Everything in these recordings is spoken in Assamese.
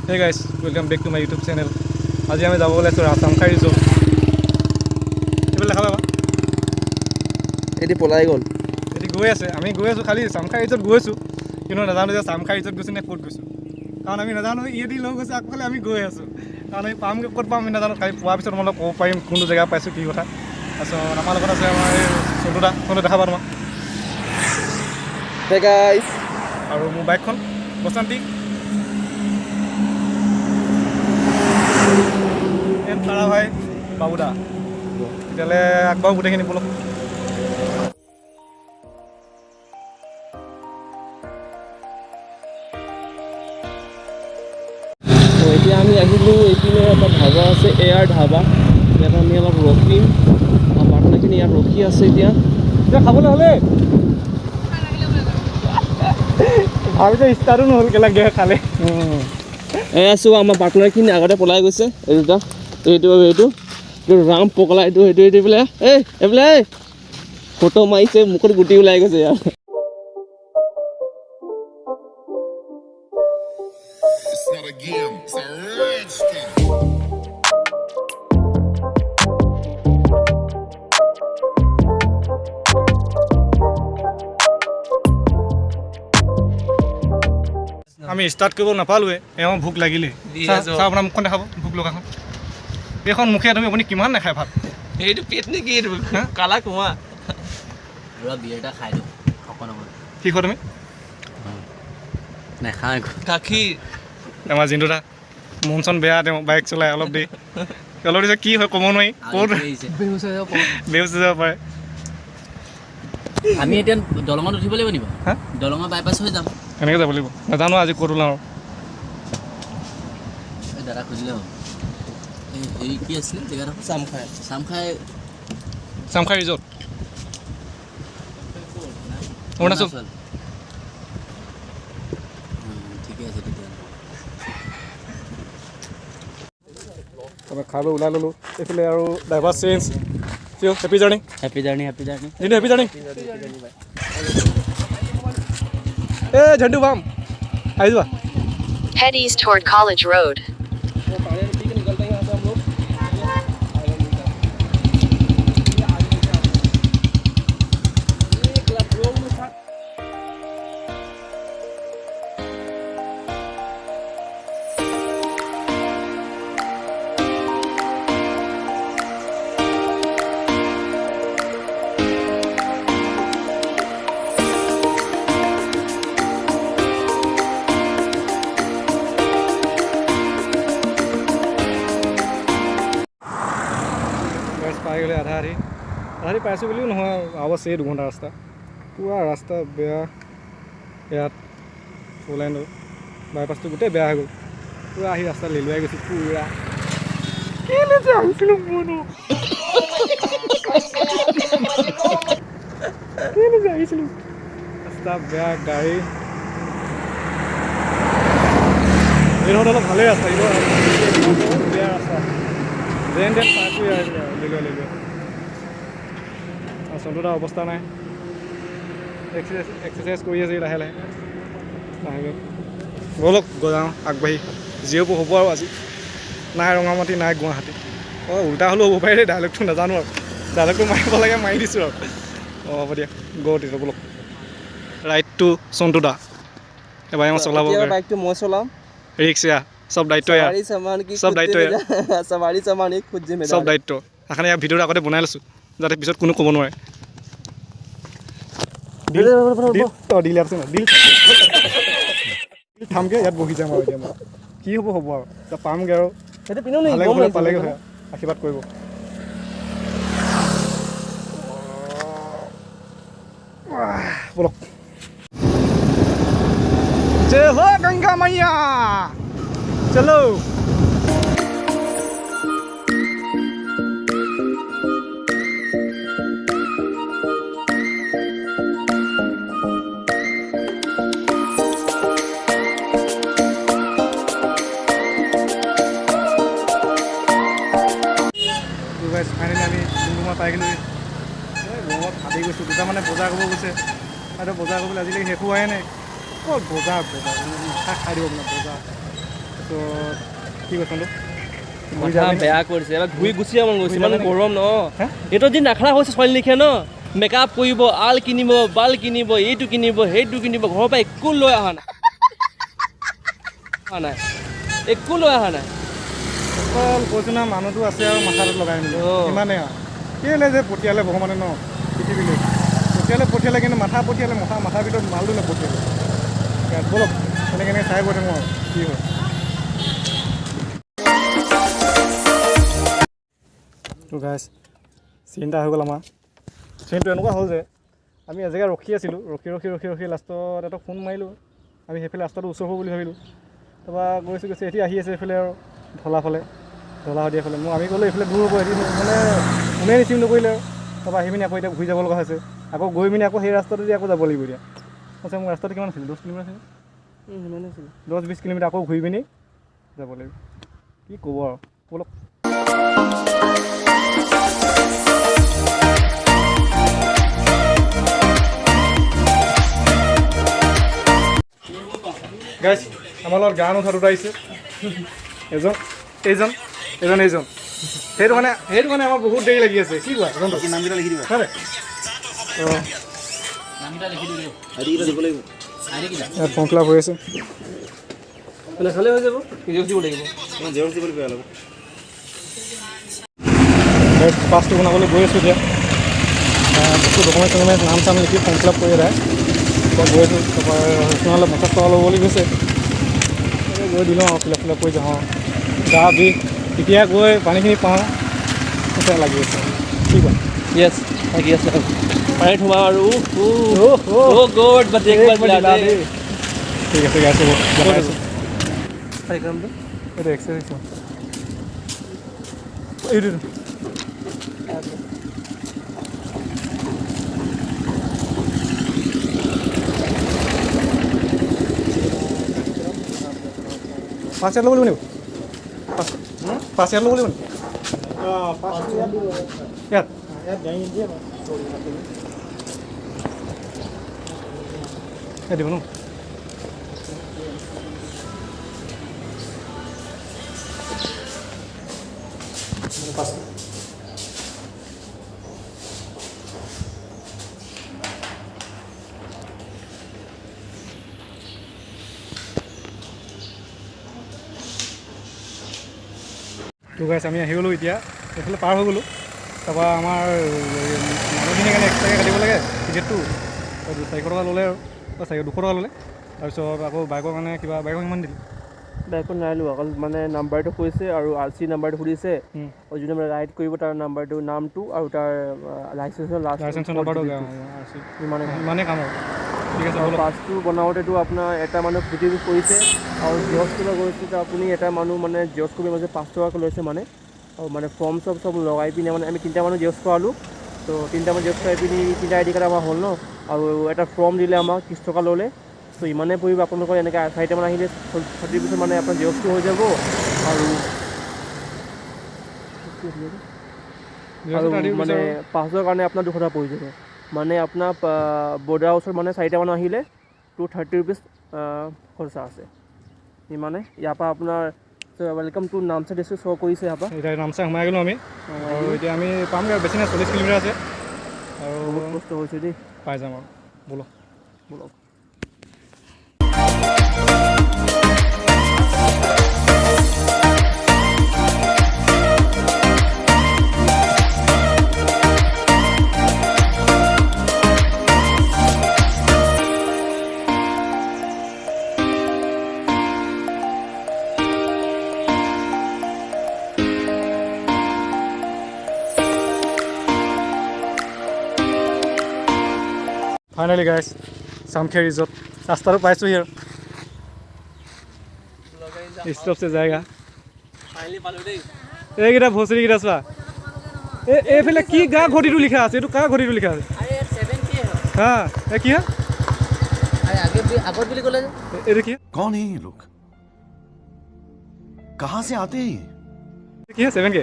Hey guys, welcome back to my YouTube channel. আজি আমি যাব ওলাইছোঁ আসাম খাই ৰিজৰ্ট। এইফালে দেখা পাবা এটি পলাই গ'ল এটি গৈ আছে আমি গৈ আছোঁ খালি চামখাই ৰিজৰ্ট গৈছোঁ কিন্তু নাজানো যে চামখাই ৰিজৰ্ট গৈছোঁ নে ক'ত গৈছোঁ কাৰণ আমি নাজানো ইয়েদি লৈ গৈছে আগফালে আমি গৈ আছোঁ কাৰণ আমি পামগৈ ক'ত পাম আমি নাজানো খালি পোৱাৰ পিছত মই ক'ব পাৰিম কোনটো জেগা পাইছোঁ কি কথা তাৰপিছত আমাৰ লগত আছে আমাৰ এই চন্দু দেখা পাবা তোমাক হে গাইছ আৰু মোৰ বাইকখন বসন্তি তাৰা ভাই বাবুদা তেতিয়াহ'লে আগবাঢ়ো গোটেইখিনি বলক এতিয়া আমি আহিলোঁ এইপিনে এটা ধাবা আছে এয়াৰ ধাবা ইয়াত আমি অলপ ৰখিম পাৰ্টনাৰখিনি ইয়াত ৰখি আছে এতিয়া খাবলৈ হ'লে ভালকৈ ষ্টাৰ্টো নহ'ল কেলা গে খালে আছোঁ আমাৰ পাৰ্টনাৰখিনি আগতে পলাই গৈছে এই দুটা এইটো ৰাম পকলা এইটো বোলে এইবোলে ফটো মাৰিছে মুখত গুটি ওলাই গৈছে ইয়াৰ আমি ষ্টাৰ্ট কৰিব নাপালোৱে এওঁ ভোক লাগিলে চাহ আপোনাৰ মুখখন দেখাব ভোক লগাখন এইখন মুখে তুমি আপুনি কিমান নাখায় ভাত এইটো পেট নেকি এইটো কালা কুঁৱা বিয়েৰটা খাই দিওঁ অকণ কি খোৱা তুমি নাখাওঁ গাখীৰ আমাৰ জিন্দুদা মন চন বেয়া তেওঁ বাইক চলাই অলপ দেৰি কি হয় ক'ব নোৱাৰি ক'ত বেহুচ হৈ যাব পাৰে আমি এতিয়া দলঙত উঠিব লাগিব নিব হা দলঙৰ বাইপাছ হৈ যাম এনেকৈ যাব লাগিব নাজানো আজি ক'ত ওলাওঁ দাদা খুজিলে হ'ল এই কি আছিলে জেগাডোখৰ চামখাই ৰিজৰ্ট অৰুণাচল ঠিকে আছে তেতিয়া তাৰপৰা খাই বৈ ওলাই ল'লোঁ এইফালে আৰু driver change happy journey happy journey happy journey এই ঝণ্ডু বাম আহি যোৱা Head east toward College Road. পাই গ'লে আধা আধি পাইছোঁ বুলিও নহয় আৰু আছে 2 ঘণ্টা ৰাস্তা পুৰা ৰাস্তা বেয়া ইয়াত ওলাই ন বাইপাছটো গোটেই বেয়া হৈ গ'ল পুৰা আহি ৰাস্তা লেলুৱাই গৈছোঁ পুৰা আহিছিলোঁ ৰাস্তা বেয়া গাড়ী এইডোখৰত অলপ ভালেই ৰাস্তা বেয়া ৰাস্তা যেন তেন পাইছোঁ লেলুৱাই চন্দুদাৰ অৱস্থা নাই এক্সাৰচাইজ কৰি আছে লাহে লাহে ব'লক যাওঁ আগবাঢ়ি যিহেতু হ'ব আৰু আজি নাই ৰঙামাটি নাই গুৱাহাটী উল্টা হ'লেও হ'ব পাৰে দেই ডাইলগটো নাজানো আৰু ডাইলগটো মাৰিব লাগে মাৰি দিছোঁ আৰু হ'ব দিয়া তেতিয়া ব'লক ৰাইট টু চন্দুদা এবাৰ মই চলাব বাইকটো মই চলাম ৰিক্স এয়া চব দায়িত্ব এয়া চব দায়িত্ব সেইকাৰণে ইয়াৰ ভিডিঅ'টো আগতে বনাই লৈছোঁ যাতে পিছত কোনো ক'ব নোৱাৰে থামগৈ ইয়াত বহি যাম আৰু এতিয়া মই কি হ'ব আৰু এতিয়া পামগৈ আৰু পালেগৈ হয় আশীৰ্বাদ কৰিব বলক জয় হো গংগা মাইয়া চলো ফাইনেলি আমি ডুমডুমা পাই গ'লোঁ ৰুমত ভাবি গৈছোঁ দুটামানে বজাৰ কৰিব গৈছে আৰু বজাৰ কৰিবলৈ আজিলৈকে শেষ হোৱাই নাই ক'ত বজাৰ মাথা খাই দিব আপোনাৰ বজাৰ কি কৈছিলোঁ মাথা বেয়া কৰিছে এবাৰ ঘূৰি গুচি মন গৈছে ইমান গৰম ন হে? এইটো যি নাখাৰা হৈছে ছোৱালী লিখে ন মেকআপ কৰিব আল কিনিব বাল কিনিব এইটো কিনিব সেইটো কিনিব ঘৰৰ পৰা একো লৈ অহা নাই একো লৈ অহা নাই অকল কৈছোঁ না মানুহটো আছে আৰু মাথাটোত লগাই মেলি অঁ। ইমানেই আৰু কেলৈ যে পঠিয়ালে ভগৱানে ন পৃথিৱীলৈ পঠিয়ালে কিন্তু মাথাৰ ভিতৰত মালটো নপঠিয়ালে ব'লক এনেকৈ চাই গৈ থাকোঁ আৰু কি হয় তো গাইছ চিন্তা হৈ গ'ল আমাৰ চিনটো এনেকুৱা হ'ল যে আমি এজেগা ৰখি আছিলোঁ ৰখি লাষ্টত এটা ফোন মাৰিলোঁ আমি সেইফালে ৰাস্তাটো ওচৰ হ'ব বুলি ভাবিলোঁ তাৰপৰা গৈছে এটি আহি আছে এইফালে আৰু ঢলাশদিয়া ফালে মই আমি গ'লোঁ এইফালে দূৰ হ'ব এটি মানে কোনেই ৰিচিভ নকৰিলে আৰু তাৰপৰা আহি পিনি আকৌ এতিয়া ঘূৰি যাব লগা হৈছে আকৌ গৈ পিনি আকৌ সেই ৰাস্তাটো দি আকৌ যাব লাগিব এতিয়া আচ্ছা মোৰ ৰাস্তাটো কিমান আছিলে 10 কিলোমিটাৰ আছিলে 10-20 কিলোমিটাৰ আকৌ ঘূৰি পিনি যাব লাগিব কি ক'ব আৰু ব'লক গাইছ আমাৰ লগত গান উঠা দুটা আহিছে এইজন সেইটো মানে আমাৰ বহুত দেৰি লাগি আছে কি কোৱা নামকেইটা লিখি দিবা নামকেইটা লিখি দিলে দিব লাগিব ইয়াত ফৰ্ম ফিল আপ হৈ আছে নাখালে হৈ যাব জেৰক্স দিব লাগিব জেৰক্স দিব লাগিব অলপ পাছটো বনাবলৈ গৈ আছোঁ এতিয়া বস্তু ডকুমেণ্ট নাম চাম লিখি ফৰ্ম ফিল আপ কৰি এৰাই গৈ আছোঁ তাৰপৰা ৰচনালৈ 50 টকা ল'ব বুলি কৈছে গৈ দিলোঁ আৰু ফিল আপ কৰি যাওঁ গা বিষ এতিয়া গৈ পানীখিনি পাওঁ এতিয়া লাগি আছে কি কোৱা য়েছ লাগি আছে পানীত সোমাওঁ আৰু গড বাট একবাৰ দিলা দেই ঠিক আছে গাইছ জনাই আছোঁ কামটো এইটো এক্সাৰচাইজ এইটো পাঁচ ইয়াত ল'ব লাগিব নেকি পাঁচ ইয়াত ল'ব লাগিব নেকি ইয়াত দিব ন পাঁচ তো গাইছ আমি আহি গ'লোঁ এতিয়া এইফালে পাৰ হৈ গ'লোঁ তাৰপৰা আমাৰ মানুহখিনিৰ কাৰণে এক্সট্ৰাকৈ কাটিব লাগে টিকেটটো 400 টকা ল'লে আৰু 200 টকা ল'লে তাৰপিছত আকৌ বাইকৰ কাৰণে কিবা বাইকৰ কিমান দিলে বাইকত নাই লোৱা অকল মানে নাম্বাৰটো কৈছে আৰু RC নাম্বাৰটো সুধিছে আৰু যোনে মানে ৰাইড কৰিব তাৰ নাম্বাৰটো নামটো আৰু তাৰ লাইচেঞ্চৰ লাইচেঞ্চৰ নাম্বাৰটো ইমানেই কাম আৰু ঠিক আছে আৰু পাছটো বনাওঁতেতো আপোনাৰ এটা মানুহ 50 কৰিছে আৰু জেৰক্স কৰিব গৈছে তো আপুনি এটা মানুহ মানে জেৰক্স কৰিব মাজে 5 টকাকৈ লৈছে মানে আৰু মানে ফৰ্ম চব লগাই পিনে মানে আমি 3টা মানুহ জেৰক্স কৰালোঁ তো 3টা মানুহ জেৰক্স কৰাই পিনি 3টা ID কাৰ্ড আমাৰ হ'ল ন আৰু এটা ফৰ্ম দিলে আমাক 30 টকা ল'লে তো ইমানেই পৰিব আপোনালোকৰ এনেকৈ 4টামান আহিলে 30% মানে আপোনাৰ জেৰক্সটো হৈ যাব আৰু মানে পাছৰ কাৰণে আপোনাৰ 200 টকা পৰি যাব মানে আপোনাৰ বৰ্ডাৰ ওচৰত মানে 4টা মানুহ আহিলে 230 ৰুপিজ খৰচা আছে ইমানে ইয়াৰ পৰা আপোনাৰ ৱেলকাম টু নামচা ডিষ্ট্ৰিক্ট শ্ব' কৰিছে ইয়াৰ পৰা এতিয়া নামচা সোমাই গ'লোঁ আমি আৰু এতিয়া আমি পামগৈ আৰু বেছি নাই 40 কিলোমিটাৰ আছে আৰু বহুত কষ্ট হৈছে দেই পাই যাম আৰু ব'লক ফাইনেলি গাইছ সাম খে ৰিজৰ্ট ৰাস্তাটো পাইছোঁ আৰু ষ্টপ চে যায়গা এইকেইটা ভচৰিকেইটা চোৱা এইফালে কি গা ঘড়ীটো লিখা আছে এইটো কাৰ ঘড়ীটো লিখা আছে হা এই কি হয় এইটো কি कौन है ये लोग कहाँ से आते हैं কি হয় 7K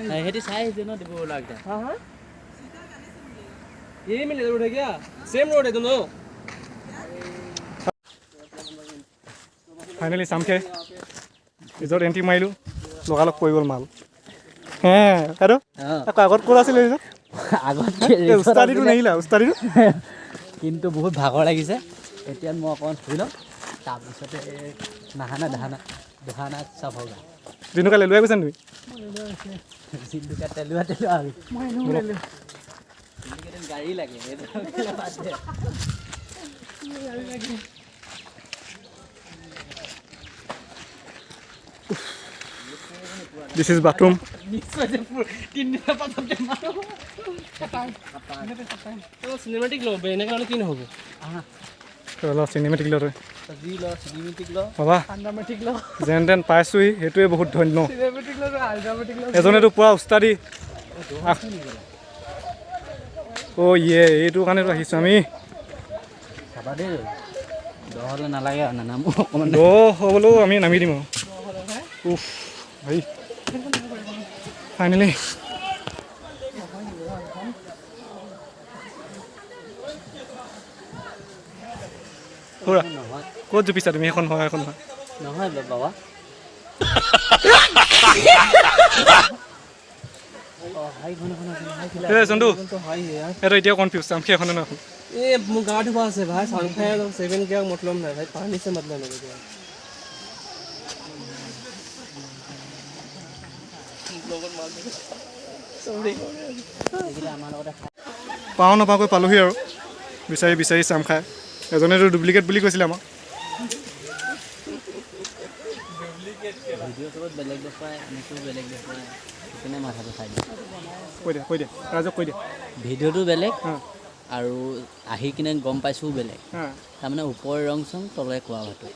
সিহঁতি চাই আহিছে ন দিব লাগা हाँ यही मिले रोड है क्या सेम रोड है दोनों ফাইনেলি চাম খাই ৰিজৰ্ট এণ্ট্ৰি মাৰিলোঁ লগালগ পৰি গ'ল মাল হে আৰু আকৌ আগত ক'ত আছিলে আগত উস্তাদিটো নেহিলা উস্তাদিটো কিন্তু বহুত ভাগৰ লাগিছে এতিয়া মই অকণমান শুই লওঁ তাৰপিছতে দহানা চব হৈ যায় দিনুকা লৈ গৈছা তুমি জিন্দুকা তেলোৱা আৰু গাড়ী লাগে দিছ ইজ বাথৰুম চিনেমেটিক ল'ব এনেকৈ হ'লে কি নহ'ব চিনেমেটিক লৈ চিনেমেটিক বাবা যেন তেন পাইছোঁহি সেইটোৱে বহুত ধন্য এজনেতো পুৰা উস্তাদি অ' ইয়ে এইটো কাৰণেতো আহিছোঁ আমি চাবা দেই দহলৈ নালাগে আৰু নানামো অকণমান হ'বলৈও আমি নামি দিম আৰু উফ ভাই ফাইনেলি খুৰা ক'ত জুপিছা তুমি এখন হয় নহয় বাবা চন্দু এইটো এতিয়া কনফিউজ চামখি এখন এখন এই মোৰ গা ধুবা আছে ভাই চাউন খাই ছেভেন কিয় মতলব নাই ভাই পানী সে মতলব নাই পাওঁ নাপাওঁকৈ পালোহি আৰু বিচাৰি চাম খাই এজনেতো ডুপ্লিকেট বুলি কৈছিলে আমাক ভিডিঅ' চবত বেলেগ দেখুৱাই এনেকৈও বেলেগ দেখুৱাই সেইকাৰণে মাথাটো খাই দিয়ে কৈ দিয়া ৰাজক কৈ দিয়া ভিডিঅ'টো বেলেগ আৰু আহি কিনে গম পাইছোঁ বেলেগ হা তাৰমানে ওপৰৰ ৰং চং তলে কোৱা হয়তো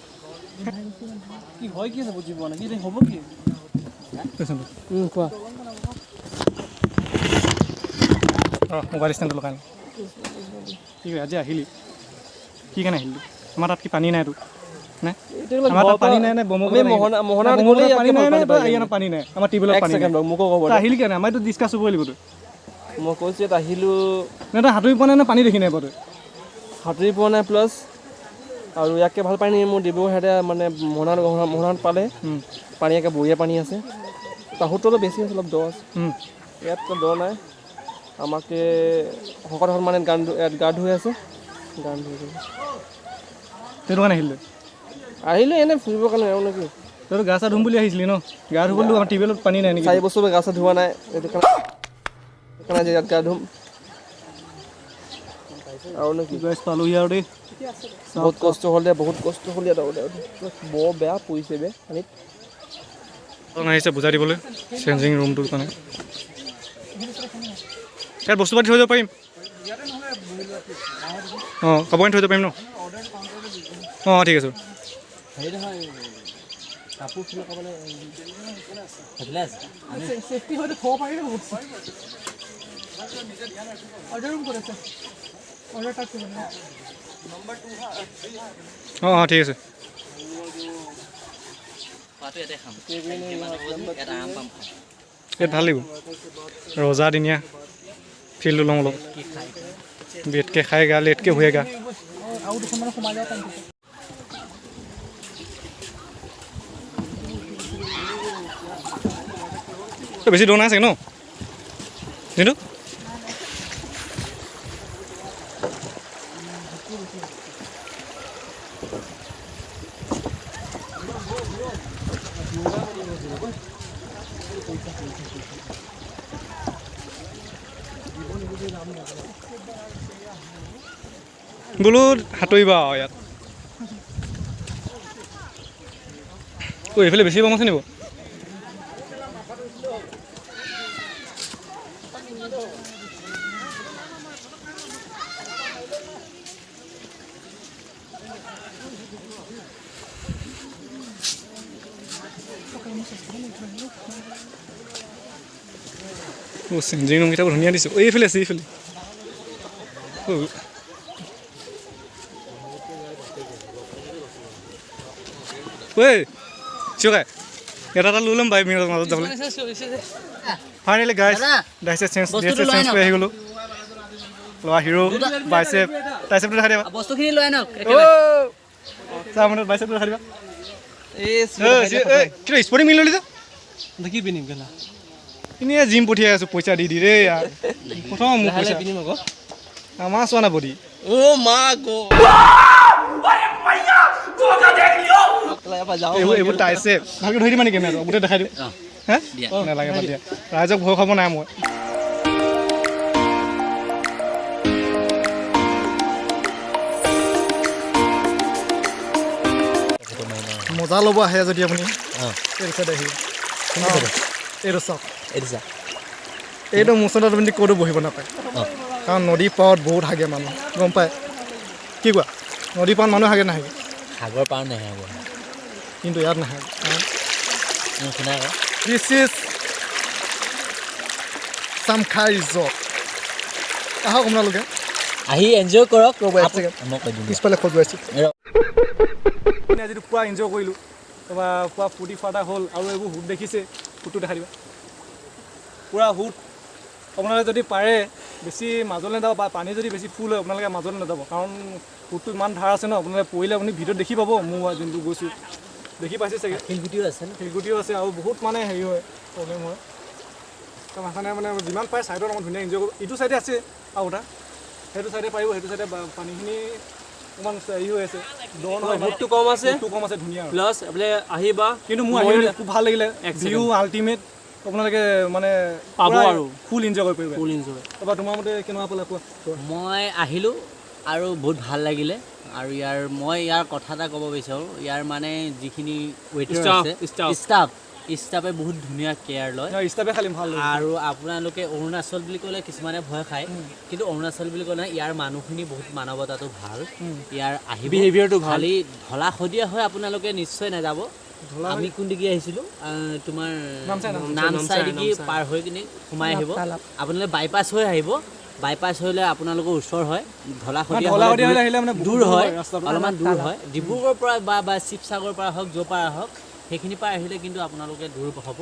কি হয় কি আছে বুজি পোৱা নাই কি হ'ব কি কোৱা মোবাইল ষ্টেণ্ডটো লগাই কি আজি আহিলি কি কাৰণে আহিলি আমাৰ তাত কি পানী নাইতো নাই আমাৰ তাত পানী নাই পানী নাই আমাৰ টিউবৱেলত পানী মোকো ক'ব আহিলি কেনে আমাৰতো ডিছকাছ হ'ব লাগিব মই কৈছোঁ ইয়াত আহিলোঁ নাই তই সাঁতুৰি পোৱা নাই নে পানী দেখি নাই বাৰু সাঁতুৰি পোৱা নাই প্লাছ আৰু ইয়াকে ভাল পানী মোৰ ডিব্ৰুগড় সিহঁতে মানে মোহনাত পালে পানী একে বঢ়িয়া পানী আছে তাহোঁতো অলপ বেছি আছে অলপ দ আছে ইয়াততো দ নাই আমাকে শকত মানে ইয়াত গা ধুই আছে সেইটো কাৰণে আহিলোঁ আহিলোঁ এনেই ফুৰিবৰ কাৰণে আৰু নেকি তইতো গা চা ধুম বুলি আহিছিলি ন গা ধুবলৈ আমাৰ টিউবৱেলত পানী নাই নেকি 4 বছৰ গা চা ধোৱা নাই সেইটো কাৰণে যে ইয়াত গা ধুম আৰু নেকি পালোহি আৰু দেই বহুত কষ্ট হ'ল ইয়াত বৰ বেয়া পৰিছে বে পানীত আহিছে বুজাই দিবলৈ চেঞ্জিং ৰুমটোৰ কাৰণে ইয়াত বস্তু পাতি থৈ যাব পাৰিম কাপোৰ থৈ যাব পাৰিম ন ঠিক আছে হেৰি নহয় কাপোৰ ফুল ক'বলৈ সেইফালে আছে চেফটি হয়তো থ'ব পাৰিলে অৰ্ডাৰ ৰুম ক'ত আছে অৰ্ডাৰ তাত কৰিব ঠিক আছে ইয়াতে খাম এটা আম পাম খাম ইয়াত ভাল লাগিব ৰজাদিনীয়া ফিল্ডটো লওঁ অলপ বেটকৈ খাই গা লেটকৈ শুৱে গা আৰু দুখনমান সোমাই যাব পাৰিম বেছি দৌৰ নাই চাগে ন কিন্তু বোলো সাঁতুৰিবা আৰু ইয়াত এইফালে বেছি কম আছে নিব চেঞ্জিং ৰুমকেইটা ধুনীয়া দিছোঁ এইফালে আছে এইফালে ঐ চিঞকাই এটা লৈ ল'ম 5 মিনিটৰ মাজত যাবলৈ ফাইনেলি গাইছ ডাইছে চেঞ্জ কৰি আহি গ'লোঁ লোৱা হিৰো বাইচেপ টাইচেপটো দেখাই দিবা বস্তুখিনি লৈ আনক চাহ মিনিট বাইচেপটো দেখাই দিবা কিয় স্পৰ্টিং মিলি ল'লি যে দেখি পিন্ধিম কেলা এনেই জিম পঠিয়াই আছোঁ পইচা দি দি দেই ইয়াৰ প্ৰথম মোক পইচা পিন্ধিম আকৌ আমাৰ চোৱা না বডি অ' মা গো এইবোৰ টাইছে ভালকৈ ধৰি দিবা নেকি কেমেৰাটো গোটেই দেখাই দিওঁ হে নালাগে বাদ দিয়া ৰাইজক ভয় খাব নাই মই মজা ল'ব আহে যদি আপুনি এইটো চাইড আহি এইটো চাওক এইটো মোচনত আপুনি ক'তো বহিব নাপায় কাৰণ নদী পাৰত বহুত হাগে মানুহ গম পায় কি কোৱা নদী পাৰত মানুহ হাগে নাহাগে সাগৰ পাৰ নাহে কিন্তু ইয়াত নাহাগে শুনা আকৌ দিছ ইজ চাম খাই ৰিজৰ্ট আহক আপোনালোকে আহি এনজয় কৰক ৰ'ব এক ছেকেণ্ড মই কৈ দিম পিছফালে খজুৱাইছোঁ আজিতো পুৰা এনজয় কৰিলোঁ তাৰপৰা পুৰা ফূৰ্তি ফাৰ্তা হ'ল আৰু এইবোৰ হুট দেখিছে হুটটো দেখাই দিবা পুৰা হুট আপোনালোকে যদি পাৰে বেছি মাজলৈ নাযাব বা পানী যদি বেছি ফুল হয় আপোনালোকে মাজলৈ নাযাব কাৰণ হুটটো ইমান ধাৰ আছে ন আপোনালোকে পৰিলে আপুনি ভিডিঅ'ত দেখি পাব মোৰ যোনটো গৈছোঁ দেখি পাইছে চাগে শিলগুটিও আছে শিলগুটিও আছে আৰু বহুত মানে হেৰি হয় প্ৰব্লেম হয় তাৰ সেইকাৰণে মানে যিমান পাৰে ছাইডত অকণ ধুনীয়া এনজয় কৰিব ইটো ছাইডে আছে আৰু এটা সেইটো ছাইডে পাৰিব সেইটো ছাইডে পানীখিনি অকণমান হেৰি হৈ আছে দ নহয় হুটটো কম আছে ধুনীয়া প্লাছ এইফালে আহিবা কিন্তু মোৰ আহি খুব ভাল লাগিলে ভিউ আল্টিমেট আপোনালোকে মানে পাব আৰু ফুল এনজয় কৰিব পাৰিব ফুল এনজয় তাৰপৰা তোমাৰ মতে কেনেকুৱা পালা কোৱা মই আহিলোঁ আৰু বহুত ভাল লাগিলে আৰু মই ইয়াৰ কথা এটা ক'ব বিচাৰোঁ ইয়াৰ মানে যিখিনি ৱেইটাৰ আছে ষ্টাফে বহুত ধুনীয়া কেয়াৰ লয় ষ্টাফে খালি ভাল আৰু আপোনালোকে অৰুণাচল বুলি ক'লে কিছুমানে ভয় খায় কিন্তু অৰুণাচল বুলি ক'লে ইয়াৰ মানুহখিনি বহুত মানৱতাটো ভাল ইয়াৰ আহিব বিহেভিয়াৰটো ভাল খালি ঢলা শদিয়া হৈ আপোনালোকে নিশ্চয় নাযাব আমি কোনদিগি আহিছিলোঁ তোমাৰ নামচাই দিগি পাৰ হৈ কিনে সোমাই আহিব আপোনালোকে বাইপাছ হৈ আহিব বাইপাছ হ'লে আপোনালোকৰ ওচৰ হয় ঢলা শদিয়া আহিলে মানে দূৰ হয় অলপমান দূৰ হয় ডিব্ৰুগড়ৰ পৰা বা শিৱসাগৰৰ পৰা হওক য'ৰ পৰা হওক সেইখিনি পৰা আহিলে কিন্তু আপোনালোকে দূৰ হ'ব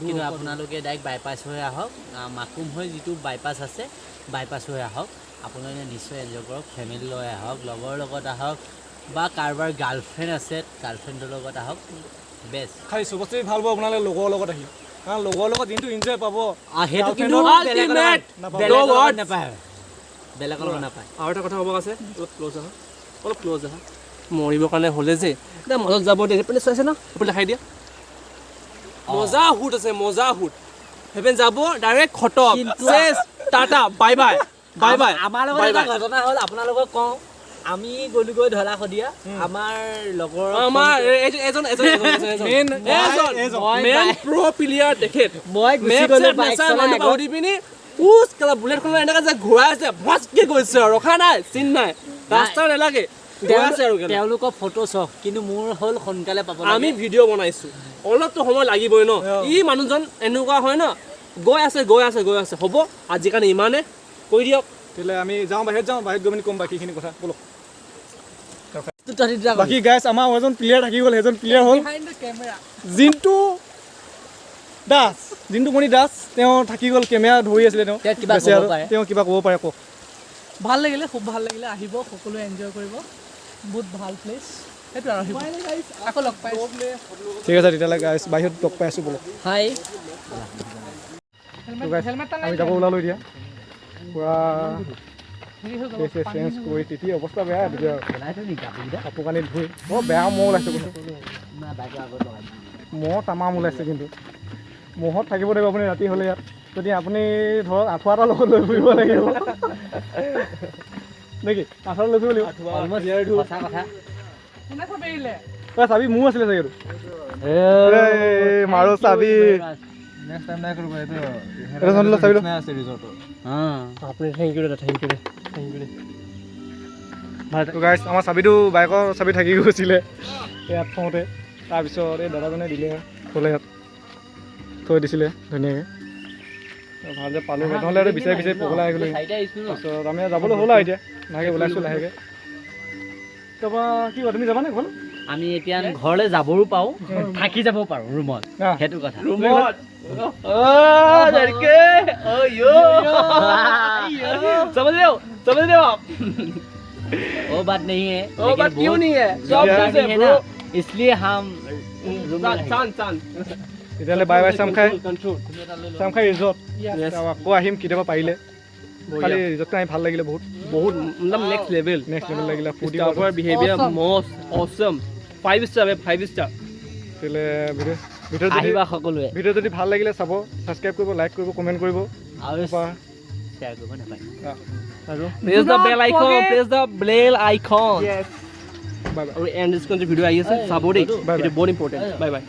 কিন্তু আপোনালোকে ডাইৰেক্ট বাইপাছ হৈ আহক মাকুম হৈ যিটো বাইপাছ আছে বাইপাছ হৈ আহক আপোনালোকে নিশ্চয় এনজয় কৰক ফেমিলি লৈ আহক লগৰ লগত আহক বা কাৰোবাৰ গাৰ্লফ্ৰেণ্ড আছে গাৰ্লফ্ৰেণ্ডৰ লগত আহক বেষ্ট খালি চবতছে ভাল পাব আপোনালোকে লগৰ লগত আহি কাৰণ লগৰ লগত যোনটো এনজয় পাব সেইটো কিন্তু নাপায় বেলেগৰ লগত নাপায় আৰু এটা কথা ক'ব আছে অলপ ক্ল'জ আহা মৰিবৰ কাৰণে হ'লে যে এতিয়া মাজত যাব দিয়ে সেইপিনে চাইছে ন সেইপিনে দেখাই দিয়া মজা হুট আছে মজা হুট সেইপিনে যাব ডাইৰেক্ট খটক চেছ টাটা বাই বাই আমাৰ লগত এটা ঘটনা হ'ল আপোনালোকক কওঁ আমি গ'লোগৈ ঢলা শদিয়া আমাৰ লগৰ আমাৰ এজন মেন প্ৰ' প্লেয়াৰ তেখেত মই গুচি গ'লো বাইক চলাই সুধি পিনি উচ কেলা বুলেটখন এনেকৈ যে ঘূৰাই আছে ভচকে গৈছে আৰু ৰখা নাই চিন নাই ৰাস্তা নালাগে তেওঁলোকৰ ফটো চাওক কিন্তু মোৰ হ'ল সোনকালে পাব আমি ভিডিঅ' বনাইছোঁ অলপতো সময় লাগিবই ন ই মানুহজন এনেকুৱা হয় ন গৈ আছে হ'ব আজিৰ কাৰণে ইমানে কৈ দিয়ক তেতিয়াহ'লে আমি বাহিৰত গৈ পিনি ক'ম বাকীখিনি কথা বলক বাকী বাকী গাইছ আমাৰ এজন প্লেয়াৰ থাকি গ'ল সেইজন প্লেয়াৰ হ'ল জিন্তু মণি দাস তেওঁ থাকি গ'ল কেমেৰা ধৰি আছিলে তেওঁ কিবা ক'ব পাৰে কওক ভাল লাগিলে খুব ভাল লাগিলে আহিব সকলোৱে এনজয় কৰিব বহুত ভাল প্লেচ সেইটো আৰু আকৌ লগ পাই ঠিক আছে তেতিয়াহ'লে গাইছ বাহিৰত লগ পাই আছোঁ বলক হাই আমি যাব ওলালোঁ এতিয়া পূৰা চেঞ্জ কৰি তেতিয়া অৱস্থা বেয়া তেতিয়া কাপোৰ কানি ধুই বৰ বেয়া মহ ওলাইছে মহ তামাম ওলাইছে কিন্তু মহত থাকিব লাগিব আপুনি ৰাতি হ'লে ইয়াত যদি আপুনি ধৰক আঁঠুৱা এটা লগত লৈ ফুৰিব লাগিব নেকি আঁঠুৱা লৈ ফুৰিব লাগিব চাবি মোৰ আছিলে চাগে মাৰো চাবি আমাৰ চাবিটো বাইকৰ চাবি থাকি গৈছিলে ইয়াত থওঁতে তাৰপিছত এই দাদাজনে দিলে থ'লে ইয়াত থৈ দিছিলে ধুনীয়াকৈ ভাল যে পালোঁ নহ'লে আৰু বিচাৰি পগলাই আহিলোঁ তাৰপিছত আমি যাবলৈ হ'ল আৰু এতিয়া লাহেকৈ ওলাইছোঁ লাহেকৈ তাৰপৰা কি কয় তুমি যাবানে ঘৰলৈ আমি এতিয়া ঘৰলৈ যাবও পাৰোঁ থাকি যাব পাৰোঁ ৰুমত সেইটো কথা वो बात नहीं है वो बात क्यों नहीं है सब है ना इसलिए हम তেতিয়াহ'লে bye bye Samkhai control Samkhai resort Yes. আকৌ আহিম কেতিয়াবা পাৰিলে খালি ৰিজৰ্টটো আহি ভাল লাগিলে বহুত বহুত মতলব নেক্সট লেভেল নেক্সট লেভেল লাগিলে ফুৰ্তি ষ্টাফৰ behaviour most Assam 5 star 5 star তেতিয়াহ'লে ভিডিঅ' যদি আহিবা সকলোৱে ভিডিঅ' যদি ভাল লাগিলে চাব ছাবস্ক্ৰাইব কৰিব লাইক কৰিব কমেণ্ট কৰিব আৰু তাৰপৰা শ্বেয়াৰ কৰিব নাপায় আৰু press the bell icon press the bell icon bye bye আৰু এণ্ড ডিছকাউণ্ট ভিডিঅ' আহি আছে চাব দেই Bye bye. এইটো বহুত ইম্পৰ্টেণ্ট বাই বাই